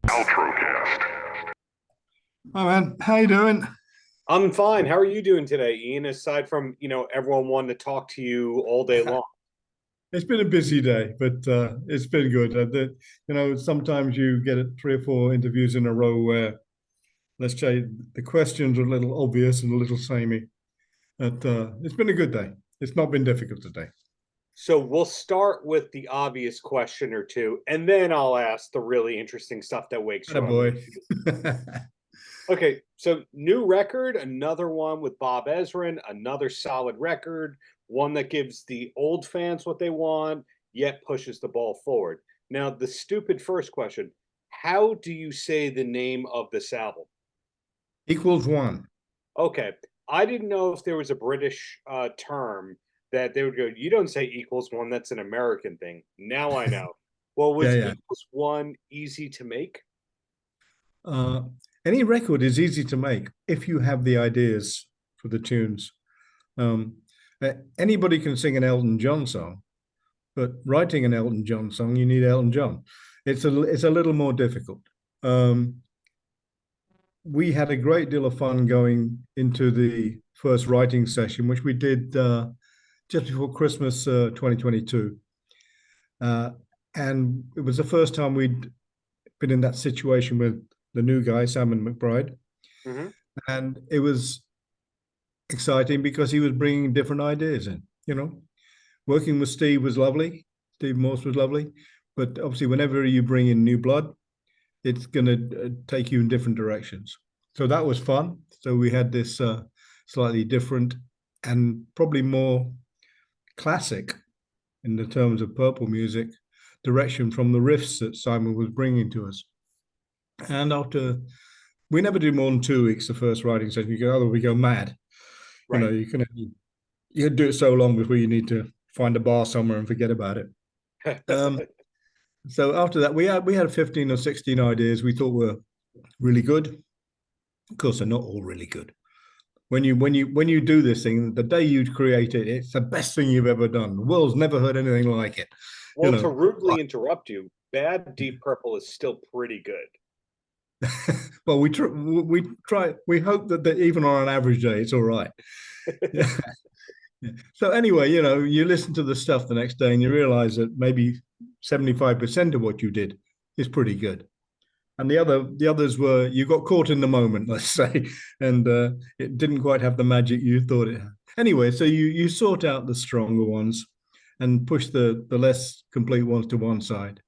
Paltrocast. Hi man, how you doing? I'm fine. How are you doing today, Ian? Aside from, everyone wanting to talk to you all day long. It's been a busy day, but it's been good. Sometimes you get 3 or 4 interviews in a row where, let's say, the questions are a little obvious and a little samey. But it's been a good day. It's not been difficult today. So we'll start with the obvious question or two, and then I'll ask the really interesting stuff that wakes you up. Boy. Okay, so new record, another one with Bob Ezrin, another solid record, one that gives the old fans what they want, yet pushes the ball forward. Now, the stupid first question, how do you say the name of this album? Equals one. Okay, I didn't know if there was a British term that they would go, you don't say equals one, that's an American thing. Now I know. Well, was Yeah. equals one easy to make? Uh, any record is easy to make if you have the ideas for the tunes. Um, Anybody can sing an Elton John song, but writing an Elton John song, you need Elton John. It's a little more difficult. We had a great deal of fun going into the first writing session, which we did just before Christmas 2022. And it was the first time we'd been in that situation with the new guy, Simon McBride. Mm-hmm. And it was exciting because he was bringing different ideas in, Working with Steve was lovely. Steve Morse was lovely. But obviously, whenever you bring in new blood, it's going to take you in different directions. So that was fun. So we had this slightly different and probably more classic in the terms of Purple music direction from the riffs that Simon was bringing to us. And we never do more than 2 weeks, the first writing session. We go mad. Right. You can do it so long before you need to find a bar somewhere and forget about it. So after that, we had 15 or 16 ideas we thought were really good. Of course, they're not all really good. When you do this thing, the day you create it, it's the best thing you've ever done. The world's never heard anything like it. Well, to rudely interrupt you, Bad Deep Purple is still pretty good. Well, we try. We hope that even on an average day, it's all right. Yeah. So anyway, you listen to the stuff the next day and you realize that maybe 75% of what you did is pretty good. And the others were, you got caught in the moment, let's say, and it didn't quite have the magic you thought it had. Anyway, so you sort out the stronger ones and push the less complete ones to one side.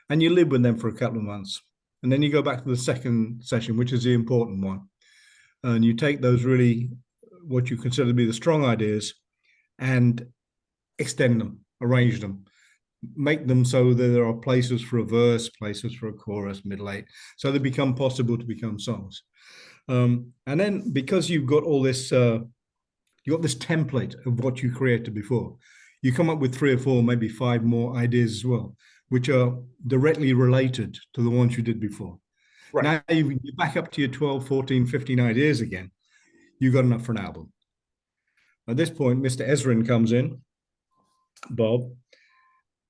And you live with them for a couple of months. And then you go back to the second session, which is the important one. And you take those really, what you consider to be the strong ideas, and extend them, arrange them, make them so that there are places for a verse, places for a chorus, middle eight, so they become possible to become songs. And then because you've got all this, you've got this template of what you created before, you come up with 3 or 4, maybe 5 more ideas as well, which are directly related to the ones you did before. Right. Now you back up to your 12, 14, 15 ideas again. You've got enough for an album. At this point, Mr. Ezrin comes in, Bob,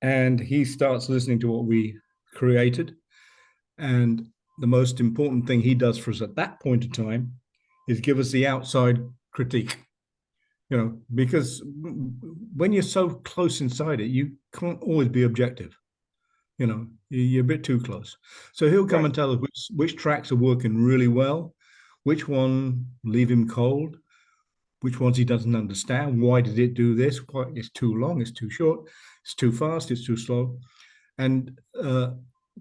and he starts listening to what we created. And the most important thing he does for us at that point in time is give us the outside critique. Because when you're so close inside it, you can't always be objective. You're a bit too close. So he'll come and tell us which tracks are working really well, which one leave him cold, which ones he doesn't understand. Why did it do this? It's too long, it's too short, it's too fast, it's too slow. And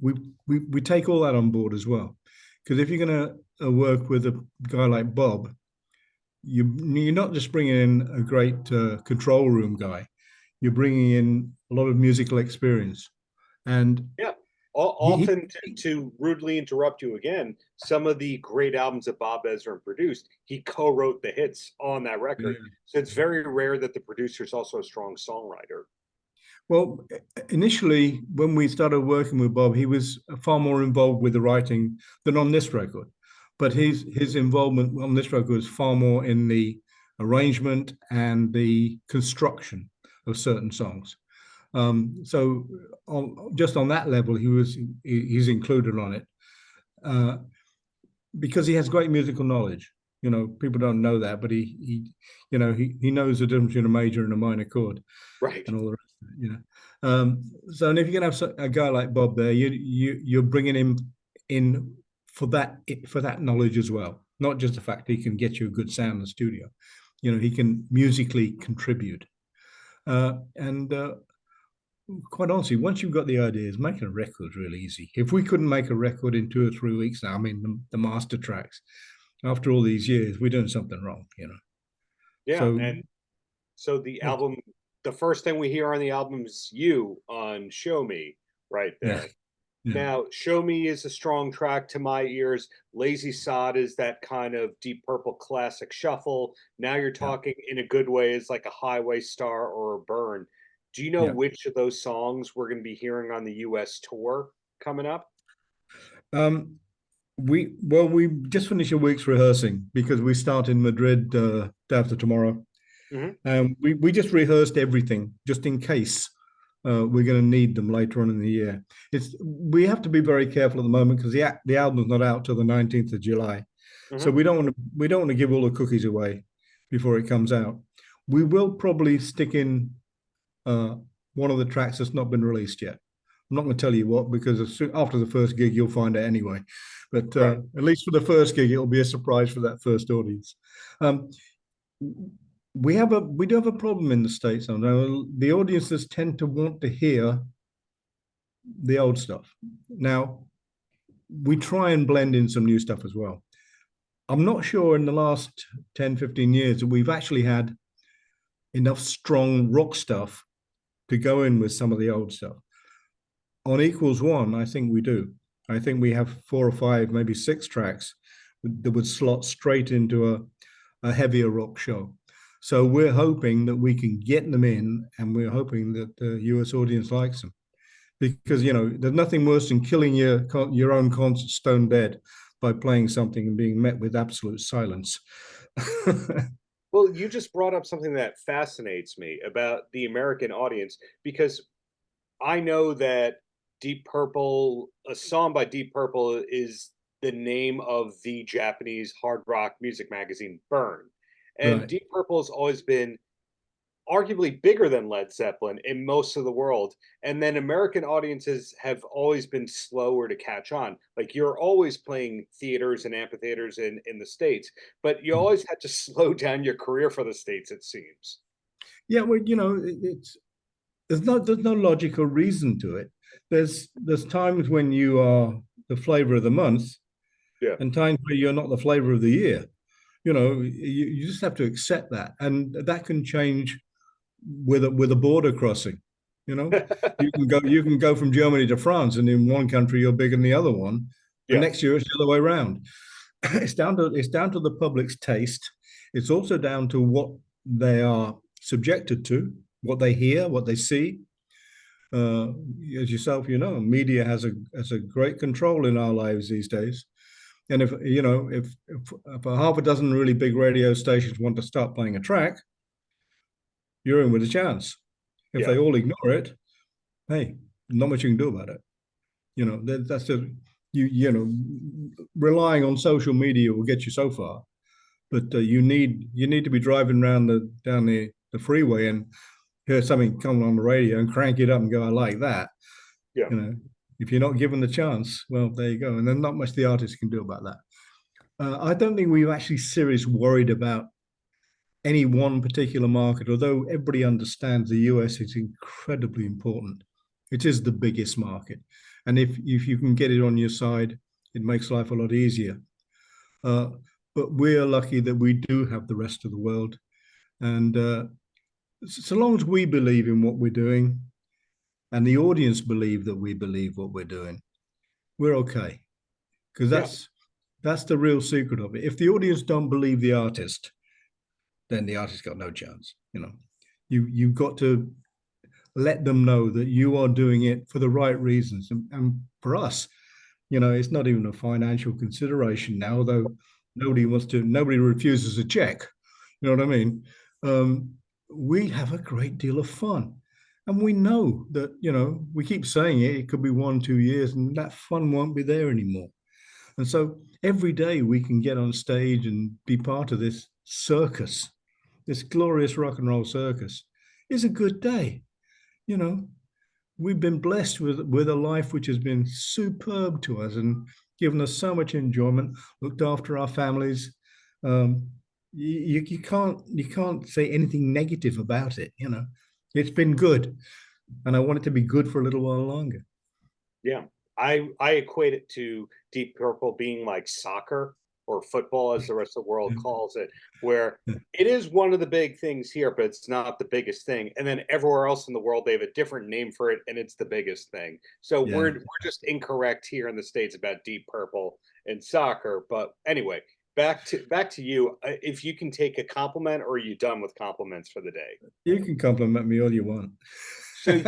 we take all that on board as well. Because if you're going to work with a guy like Bob, you're not just bringing in a great control room guy, you're bringing in a lot of musical experience. And yeah, often to rudely interrupt you again, some of the great albums that Bob Ezrin produced, he co-wrote the hits on that record. Yeah. So it's very rare that the producer is also a strong songwriter. Well, initially, when we started working with Bob, he was far more involved with the writing than on this record. But his involvement on this record was far more in the arrangement and the construction of certain songs. So just on that level, he's included on it. because he has great musical knowledge. You know, people don't know that, but he knows the difference between a major and a minor chord Right. and all the rest of it. So, and if you can have a guy like Bob there, you're bringing him in for that knowledge as well, not just the fact that he can get you a good sound in the studio. You know, he can musically contribute, and quite honestly, once you've got the ideas, making a record is really easy. If we couldn't make a record in 2 or 3 weeks now, I mean, the master tracks, after all these years, we're doing something wrong, you know. Yeah, So, and so the first thing we hear on the album is you on Show Me right yeah, there. yeah, Now, Show Me is a strong track to my ears. Lazy Sod is that kind of Deep Purple classic shuffle. Now you're yeah, talking in a good way is like a Highway Star or a Burn. Do you know yeah. which of those songs we're going to be hearing on the US tour coming up? Um, we just finished a week's rehearsing because we start in Madrid day after tomorrow. Hmm. We just rehearsed everything just in case we're going to need them later on in the year. We have to be very careful at the moment because the album's not out till the 19th of July, so Hmm. we don't want to give all the cookies away before it comes out. We will probably stick in uh, one of the tracks that's not been released yet. I'm not going to tell you what because after the first gig you'll find it anyway. But Right. at least for the first gig, it'll be a surprise for that first audience. Um, we do have a problem in the States. I know the audiences tend to want to hear the old stuff. Now, we try and blend in some new stuff as well. I'm not sure in the last 10, 15 years that we've actually had enough strong rock stuff to go in with some of the old stuff. On Equals One, I think we do. I think we have 4 or 5, maybe 6 tracks that would slot straight into a heavier rock show. So we're hoping that we can get them in, and we're hoping that the US audience likes them. Because, you know, there's nothing worse than killing your own concert stone dead by playing something and being met with absolute silence. Well, you just brought up something that fascinates me about the American audience because I know that Deep Purple, a song by Deep Purple, is the name of the Japanese hard rock music magazine Burn. And Right. Deep Purple has always been arguably bigger than Led Zeppelin in most of the world. And then American audiences have always been slower to catch on. Like you're always playing theaters and amphitheaters in the States, but you always had to slow down your career for the States, it seems. Yeah, well, you know, it's there's no logical reason to it. There's times when you are the flavor of the month Yeah. and times where you're not the flavor of the year. You know, you just have to accept that, and that can change with a border crossing. You know, you can go from Germany to France, and in one country you're bigger than the other one, and Yeah. next year it's the other way around. It's down to the public's taste. It's also down to what they are subjected to, what they hear, what they see. Uh, as yourself, you know, media has a great control in our lives these days. And if you know if a half a dozen really big radio stations want to start playing a track, you're in with a chance. If Yeah. they all ignore it, hey, not much you can do about it. You know, that's the you know, relying on social media will get you so far, but you need to be driving around down the freeway and hear something coming on the radio and crank it up and go, I like that. Yeah. You know, if you're not given the chance, well, there you go. And then not much the artist can do about that. I don't think we've actually seriously worried about any one particular market, although everybody understands the US is incredibly important. It is the biggest market. And if you can get it on your side, it makes life a lot easier. Uh, but we're lucky that we do have the rest of the world. And so long as we believe in what we're doing and the audience believe that we believe what we're doing, we're okay. Because Yeah. that's the real secret of it. If the audience don't believe the artist, then the artist got no chance. You know, you've got to let them know that you are doing it for the right reasons. And for us, you know, it's not even a financial consideration now, although nobody refuses a check. You know what I mean? We have a great deal of fun. And we know that, you know, we keep saying it could be 1, 2 years and that fun won't be there anymore. And so every day we can get on stage and be part of this circus, this glorious rock and roll circus, is a good day. You know, we've been blessed with a life which has been superb to us and given us so much enjoyment, looked after our families. You can't say anything negative about it. You know, it's been good, and I want it to be good for a little while longer. Yeah. I equate it to Deep Purple being like soccer or football, as the rest of the world calls it, where it is one of the big things here, but it's not the biggest thing. And then everywhere else in the world, they have a different name for it, and it's the biggest thing. So Yeah. we're just incorrect here in the States about Deep Purple and soccer. But anyway, back to you. If you can take a compliment, or are you done with compliments for the day? You can compliment me all you want. So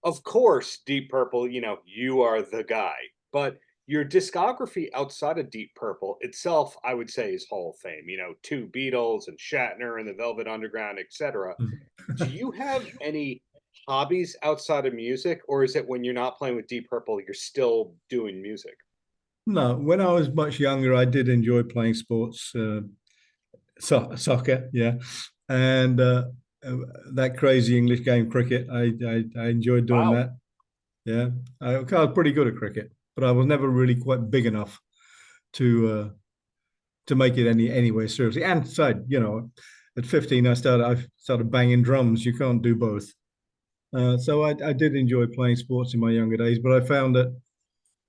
of course, Deep Purple, you are the guy. But your discography outside of Deep Purple itself, I would say, is Hall of Fame. Two Beatles and Shatner and the Velvet Underground, etc. Do you have any hobbies outside of music, or is it when you're not playing with Deep Purple, you're still doing music? No, when I was much younger, I did enjoy playing sports, soccer, yeah, and uh, that crazy English game, cricket. I enjoyed doing Wow. that. Yeah, I was pretty good at cricket, but I was never really quite big enough to make it anyway seriously. And so, at 15, I started banging drums. You can't do both. So I did enjoy playing sports in my younger days, but I found that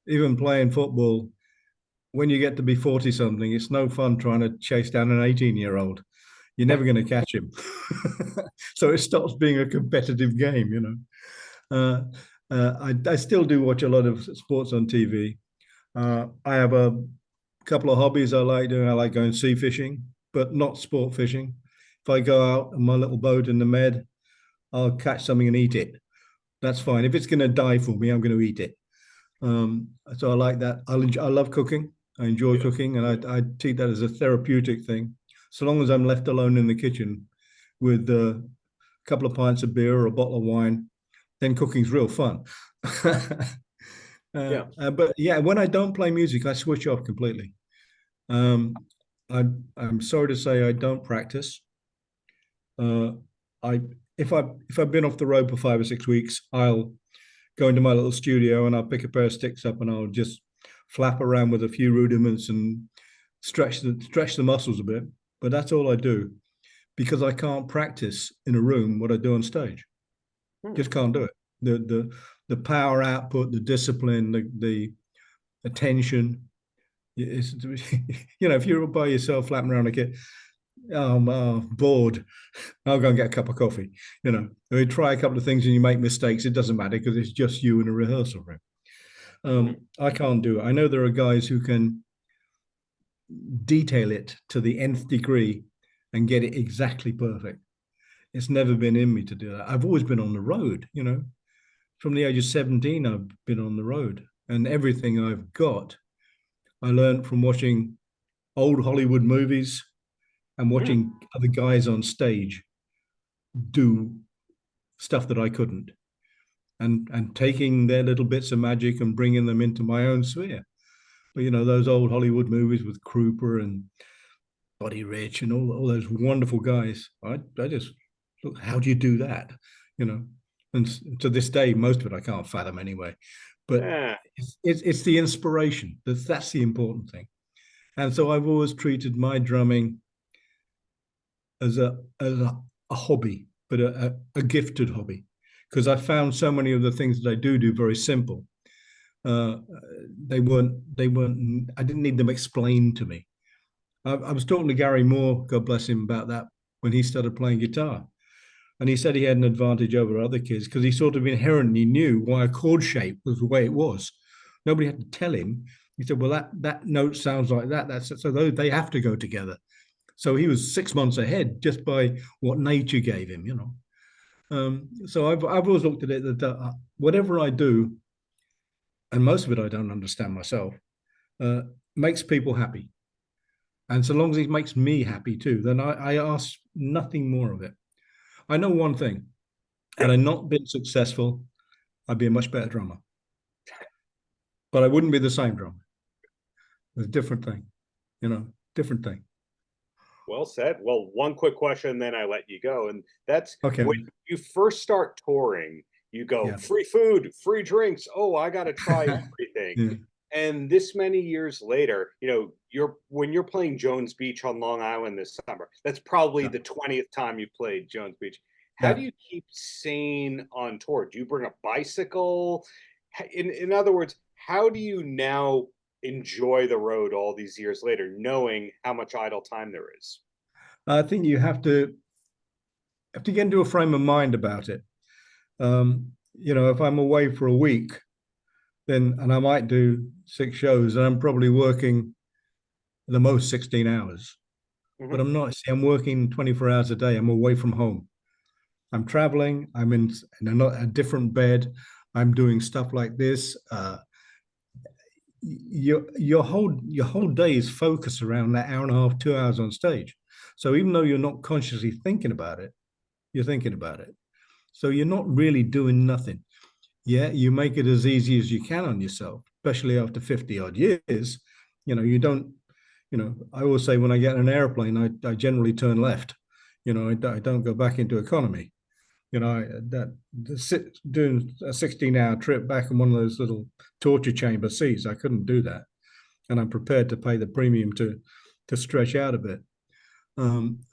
even playing football, when you get to be 40 something, it's no fun trying to chase down an 18-year-old. You're never going to catch him. So it stops being a competitive game. I still do watch a lot of sports on TV. I have a couple of hobbies I like doing. I like going sea fishing, but not sport fishing. If I go out on my little boat in the Med, I'll catch something and eat it. That's fine. If it's going to die for me, I'm going to eat it. So I like that. I love cooking. I enjoy Yeah. cooking, and I treat that as a therapeutic thing. So long as I'm left alone in the kitchen with a couple of pints of beer or a bottle of wine, then cooking's real fun. Yeah. But yeah, when I don't play music, I switch off completely. Um, I'm sorry to say I don't practice. Uh, I if I've been off the road for 5 or 6 weeks, I'll go into my little studio and I'll pick a pair of sticks up and I'll just flap around with a few rudiments and stretch the muscles a bit. But that's all I do because I can't practice in a room what I do on stage. Just can't do it. The power output, the discipline, the attention. It's, if you're by yourself flapping around a kit, I'm bored. I'll go and get a cup of coffee. We try a couple of things and you make mistakes. It doesn't matter because it's just you in a rehearsal room. I can't do it. I know there are guys who can detail it to the nth degree and get it exactly perfect. It's never been in me to do that. I've always been on the road. From the age of 17, I've been on the road, and everything I've got, I learned from watching old Hollywood movies and watching other guys on stage do stuff that I couldn't, and taking their little bits of magic and bringing them into my own sphere. But those old Hollywood movies with Krupa and Buddy Rich and all those wonderful guys. I just look, how do you do that? And to this day, most of it I can't fathom anyway. But it's the inspiration that's the important thing. And so I've always treated my drumming as a hobby, but a gifted hobby, because I found so many of the things that I do very simple. They weren't. I didn't need them explained to me. I was talking to Gary Moore, God bless him, about that when he started playing guitar. And he said he had an advantage over other kids because he sort of inherently knew why a chord shape was the way it was. Nobody had to tell him. He said, well, that note sounds like that. So they have to go together. So he was 6 months ahead just by what nature gave him. So I've always looked at it that whatever I do, and most of it I don't understand myself, makes people happy. And so long as it makes me happy too, then I ask nothing more of it. I know one thing, had I not been successful, I'd be a much better drummer. But I wouldn't be the same drummer. It's a different thing, you know, different thing. Well said. Well, one quick question, then I let you go. And that's Okay. when you first start touring, you go Yeah. free food, free drinks. Oh, I got to try everything. Yeah. And this many years later, when you're playing Jones Beach on Long Island this summer, that's probably Yeah. the 20th time you played Jones Beach. How Yeah. do you keep sane on tour? Do you bring a bicycle? In other words, how do you now enjoy the road all these years later, knowing how much idle time there is? I think you have to get into a frame of mind about it. If I'm away for a week, and I might do 6 shows, and I'm probably working the most 16 hours. But Mhm. I'm not. See, I'm working 24 hours a day. I'm away from home. I'm traveling. I'm in a different bed. I'm doing stuff like this. Your whole day is focused around that hour and a half, 2 hours on stage. So even though you're not consciously thinking about it, you're thinking about it. So you're not really doing nothing. Yeah, you make it as easy as you can on yourself, especially after 50 odd years. You don't, I always say when I get in an airplane, I generally turn left. I don't go back into economy. Doing a 16-hour trip back in one of those little torture chamber seats, I couldn't do that. And I'm prepared to pay the premium to stretch out a bit.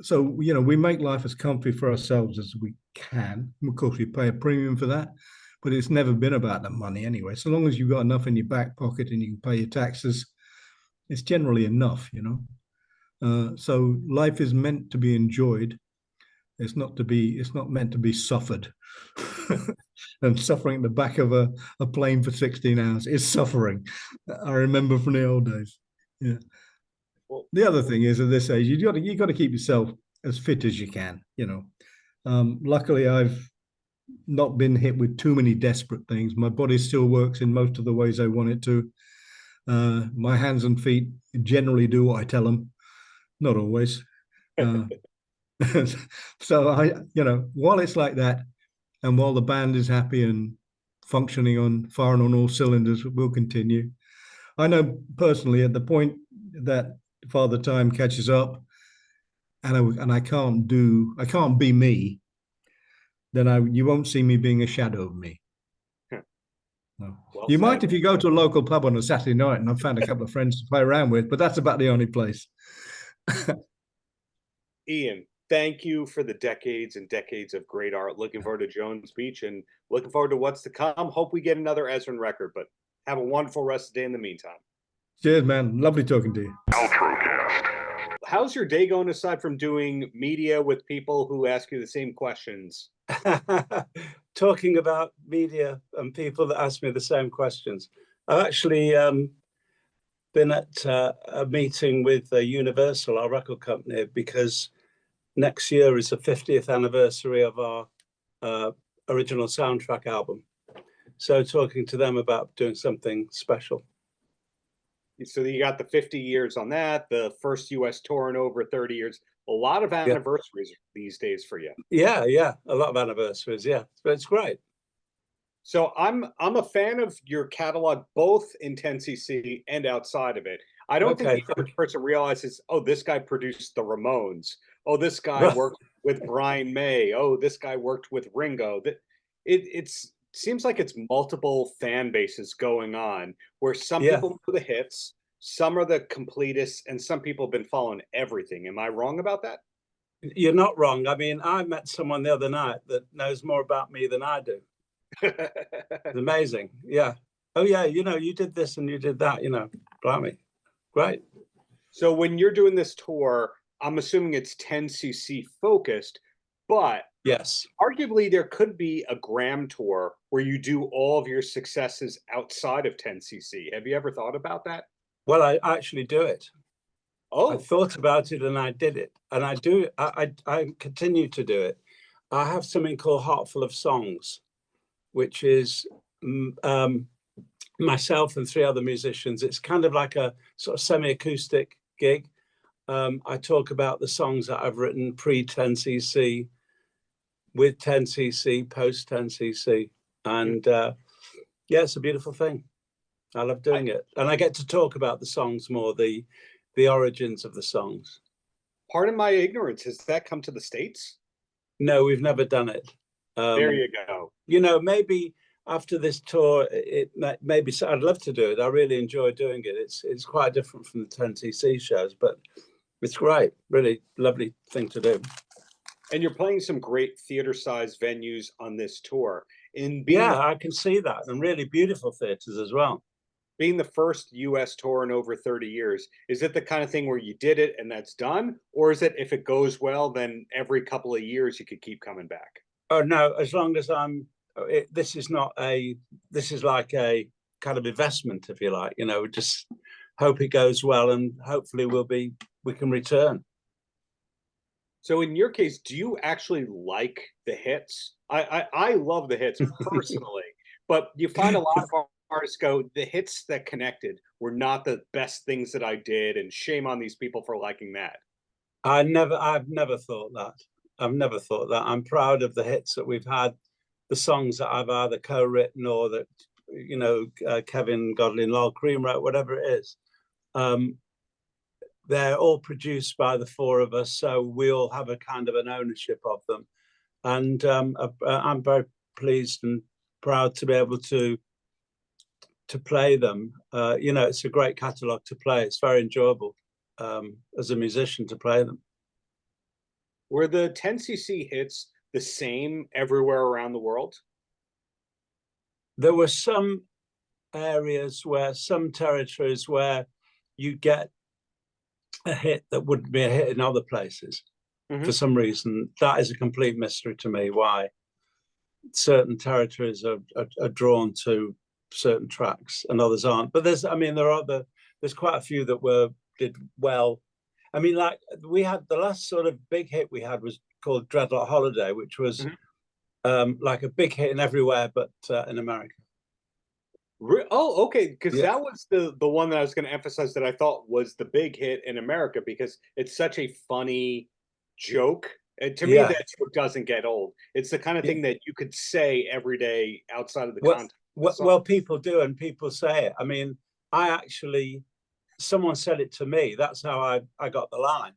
So we make life as comfy for ourselves as we can. Of course, we pay a premium for that, but it's never been about the money anyway. So long as you've got enough in your back pocket and you can pay your taxes, it's generally enough. So life is meant to be enjoyed. It's not meant to be suffered. And suffering at the back of a plane for 16 hours is suffering. I remember from the old days. Yeah. Well, The other thing is at this age, you got to keep yourself as fit as you can. Luckily, I've not been hit with too many desperate things. My body still works in most of the ways I want it to. My hands and feet generally do what I tell them, not always. Uh, so while it's like that, and while the band is happy and firing on all cylinders, we'll continue. I know personally at the point that Father Time catches up, and I can't be me, then you won't see me being a shadow of me. No. well You might said. if you go to a local pub on a Saturday night, and I've found a couple of friends to play around with, but that's about the only place. Ian, thank you for the decades and decades of great art. Looking forward to Jones Beach and looking forward to what's to come. Hope we get another Ezrin record, but have a wonderful rest of the day in the meantime. Cheers, man. Lovely talking to you. Paltrocast. How's your day going aside from doing media with people who ask you the same questions? Talking about media and people that ask me the same questions. I've actually been at a meeting with Universal, our record company, because next year is the 50th anniversary of our original soundtrack album. So talking to them about doing something special. So you got the 50 years on that, the first US tour in over 30 years. A lot of anniversaries these days for you. Yeah, a lot of anniversaries. Yeah, but it's great. So I'm a fan of your catalog, both in 10cc and outside of it. I don't think the average person realizes, oh, this guy produced the Ramones. Oh, this guy worked with Brian May. Oh, this guy worked with Ringo. It seems like it's multiple fan bases going on, where some people know the hits, some are the completists, and some people have been following everything. Am I wrong about that? You're not wrong. I mean, I met someone the other night that knows more about me than I do. It's amazing. Yeah. Oh, yeah. You did this and you did that, blimey. Great. So when you're doing this tour, I'm assuming it's 10cc focused, but yes, arguably there could be a Graham tour where you do all of your successes outside of 10cc. Have you ever thought about that? Well, I actually do it. Oh, I thought about it and I did it. And I do. I continue to do it. I have something called Heart Full of Songs, which is myself and 3 other musicians. It's kind of like a sort of semi-acoustic gig. I talk about the songs that I've written pre-10cc, with 10cc, post 10cc. And yeah, it's a beautiful thing. I love doing it, and I get to talk about the songs more, the origins of the songs. Pardon my ignorance. Has that come to the States? No, we've never done it. There you go. You know, maybe after this tour, maybe I'd love to do it. I really enjoy doing it. It's quite different from the 10cc shows, but it's great. Really lovely thing to do. And you're playing some great theater-sized venues on this tour. I can see that, and really beautiful theaters as well. Being the first US tour in over 30 years, is it the kind of thing where you did it and that's done? Or is it, if it goes well, then every couple of years you could keep coming back? Oh, no, as long as this is like a kind of investment, if you like, you know, just hope it goes well, and hopefully we can return. So in your case, do you actually like the hits? I love the hits personally, but you find a lot of artists go, the hits that connected were not the best things that I did, and shame on these people for liking that. I've never thought that. I've never thought that. I'm proud of the hits that we've had, the songs that I've either co-written or that, you know, Kevin Godley and Lol Cream wrote, whatever it is. They're all produced by the four of us, so we all have a kind of an ownership of them. And I'm very pleased and proud to be able to play them. You know, it's a great catalogue to play. It's very enjoyable as a musician to play them. Were the 10cc hits the same everywhere around the world? There were some areas some territories where you get a hit that wouldn't be a hit in other places. For some reason. That is a complete mystery to me, why certain territories are drawn to certain tracks and others aren't. But there's quite a few that did well. I mean, like we had the last sort of big hit we had was called Dreadlock Holiday, which was like a big hit in everywhere but in America. Oh, okay, because that was the one that I was going to emphasize that I thought was the big hit in America, because it's such a funny joke. And to me, that's what doesn't get old. It's the kind of thing that you could say every day outside of the context. Well, people do, and people say it. I mean, someone said it to me. That's how I got the line.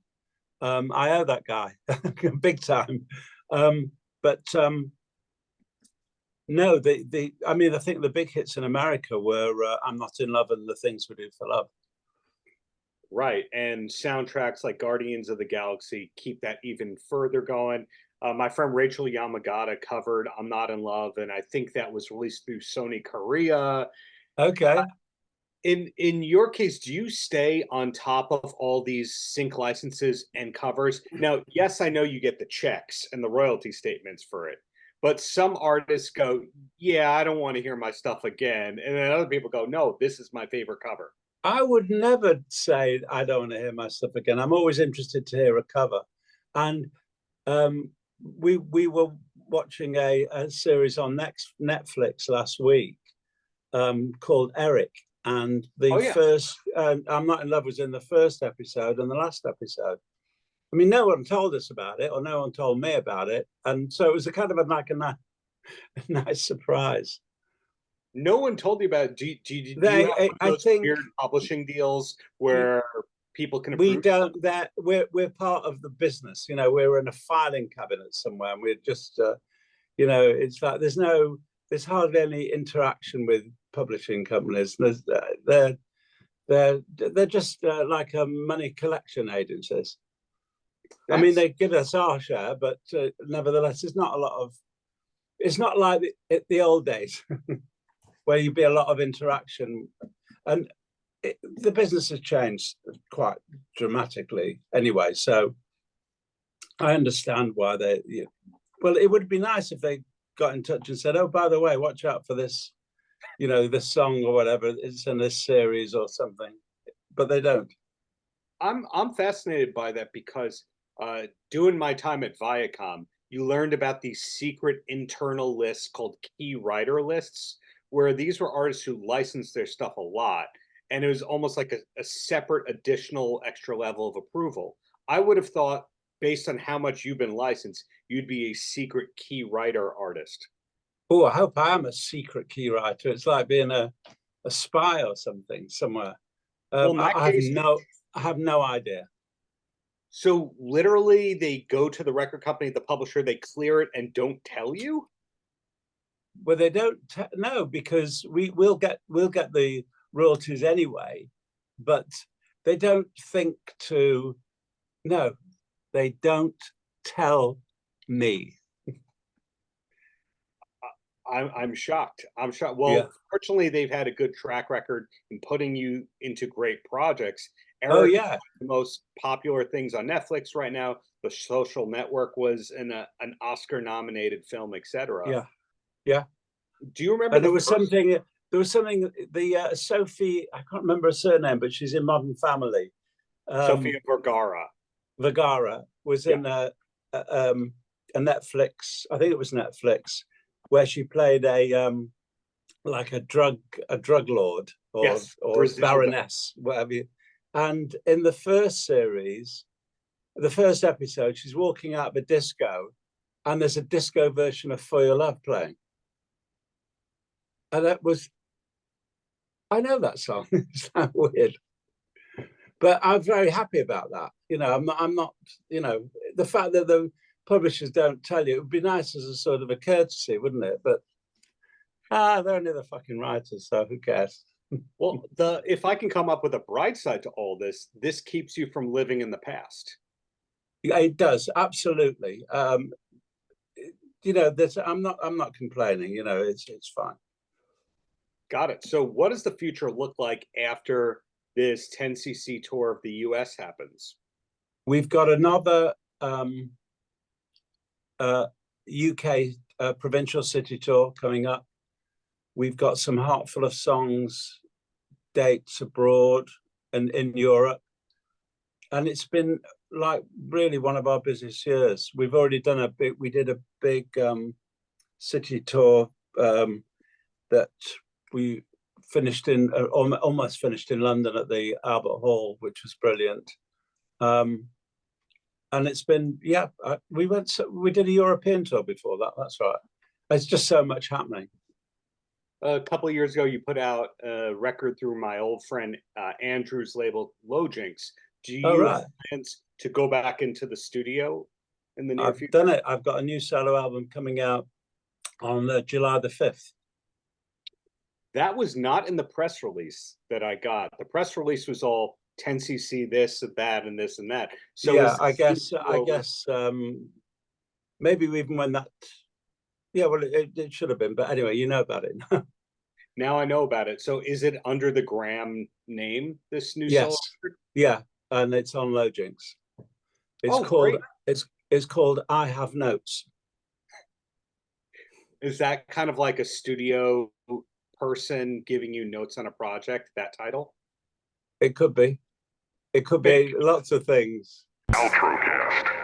I owe that guy big time. No, I mean, I think the big hits in America were I'm Not in Love and The Things We Do for Love. Right, and soundtracks like Guardians of the Galaxy keep that even further going. My friend Rachel Yamagata covered I'm Not in Love, and I think that was released through Sony Korea. Okay. In your case, do you stay on top of all these sync licenses and covers? Now, yes, I know you get the checks and the royalty statements for it, but some artists go, yeah, I don't want to hear my stuff again. And then other people go, no, this is my favorite cover. I would never say I don't want to hear my stuff again. I'm always interested to hear a cover. And we were watching a series on Netflix last week called Eric. And first, I'm Not in Love was in the first episode and the last episode. I mean, no one told us about it, or no one told me about it. And so it was a kind of a nice surprise. No one told you about it. Do you have those weird publishing deals where people can approve? We don't. We're part of the business. You know, we're in a filing cabinet somewhere, and we're just, you know, it's like there's hardly any interaction with publishing companies. They're just like a money collection agencies. I mean, they give us our share, but nevertheless, it's not like the old days. Where you'd be a lot of interaction, and the business has changed quite dramatically anyway. So I understand why well, it would be nice if they got in touch and said, oh, by the way, watch out for this, you know, this song or whatever, it's in this series or something, but they don't. I'm fascinated by that because doing my time at Viacom, you learned about these secret internal lists called key writer lists, where these were artists who licensed their stuff a lot, and it was almost like a separate additional extra level of approval. I would have thought, based on how much you've been licensed, you'd be a secret key writer artist. Oh, I hope I am a secret key writer. It's like being a a spy or something somewhere. Well, in that case, I have no idea. so literally, they go to the record company, the publisher, they clear it and don't tell you. Well, they don't no, because we'll get the royalties anyway, but they don't think to. No, they don't tell me. I'm shocked. I'm shocked. Well, Yeah. fortunately, they've had a good track record in putting you into great projects. Oh Eric, yeah, the most popular things on Netflix right now. The Social Network was in an Oscar-nominated film, etc. yeah, yeah. Do you remember There was something. There was something. The Sophie, I can't remember her surname, but she's in Modern Family. Sofia Vergara? Vergara was in a Netflix. I think it was Netflix, where she played like a drug lord or baroness, whatever. And in the first series, the first episode, she's walking out of a disco, and there's a disco version of For Your Love playing. And that was, I know that song. It's that weird, but I'm very happy about that. You know, I'm not. You know, the fact that the publishers don't tell you, it would be nice as a sort of a courtesy, wouldn't it? But they're only the fucking writers, so who cares? Well, if I can come up with a bright side to all this, this keeps you from living in the past. Yeah, it does, absolutely. You know, I'm not complaining. You know, it's fine. Got it. So, what does the future look like after this 10cc tour of the US happens? We've got another UK provincial city tour coming up. We've got some Heart Full of Songs dates abroad and in Europe. And it's been like really one of our busiest years. We've already done we did a big city tour that we finished almost finished in London at the Albert Hall, which was brilliant. And it's been, we did a European tour before that. That's right. There's just so much happening. A couple of years ago, you put out a record through my old friend Andrew's label, Low Jinx. Do you have plans to go back into the studio in the near future? I've done it. I've got a new solo album coming out on July the 5th. That was not in the press release that I got. The press release was all 10cc this and that and this and that. So yeah, I guess maybe even when that. Yeah, well, it should have been, but anyway, you know about it now. Now I know about it. So is it under the Graham name, this new solo record? Yeah, and it's on Low Jinx. It's called I Have Notes. Is that kind of like a studio person giving you notes on a project, that title? It could be. It could be lots of things. Paltrocast.